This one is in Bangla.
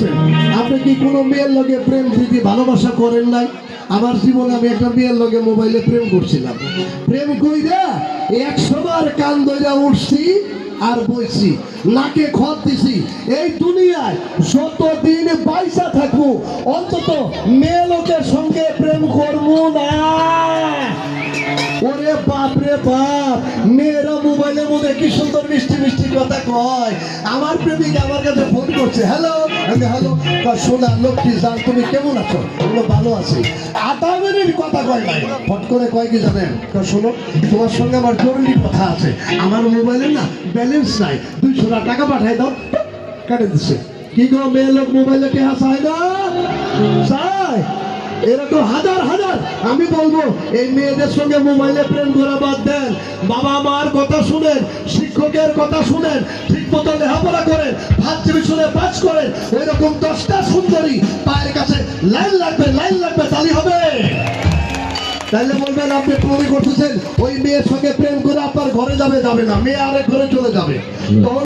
আছেন? আপনি কি কোনো মেয়ের লগে প্রেম প্রীতি ভালোবাসা করেন নাই? আমার জীবনে আমি একটা মেয়ের লগে মোবাইলে প্রেম করছিলাম। প্রেম কইরা 100 বার কান ধইরা উঠছি আর বইছি, নাকে খত দিছি। এই দুনিয়ায় যতদিন পয়সা থাকবো অন্তত মেয়ে লোকের সঙ্গে প্রেম করবো না। ওরে বাপ রে বাপ, মেয়েরা মোবাইলের মধ্যে কি সুন্দর মিষ্টি মিষ্টি কথা কয়। আমার প্রেমিক আমার কাছে ফোন করছে, হ্যালো। আমি হ্যালো, শোনা লক্ষ্মী জান তুমি কেমন আছো? ভালো আছি। 8 মিনিট কথা কয় নাই, ফট করে কয় কি জানেন? শোনো, তোমার সঙ্গে আমার জরুরি কথা আছে। আমার মোবাইলে না ব্যালেন্স নাই, 200 টাকা পাঠাই দাও। কেটে দিচ্ছে। কি গো, মেয়ে লোক মোবাইলে টেহা চায় না? চায়। এরকম হাজার হাজার। আমি বলবো এই মেয়েদের সঙ্গে মোবাইলে প্রেম করা বাদ দেন, বাবা মার কথা শুনেন, শিক্ষকের কথা শুনেন, ঠিক মতো লেখাপড়া করেন, ভাত শুনে পাস করেন। ওই রকম 10টা সুন্দরী পায়ের কাছে লাইন লাগবে, লাইন লাগবে, তালি হবে। তাইলে বলবেন আপনি মনে করতেছেন ওই মেয়ের সঙ্গে প্রেম করে আপনার ঘরে যাবে, যাবে না, মেয়ে আরেক ঘরে চলে যাবে। তখন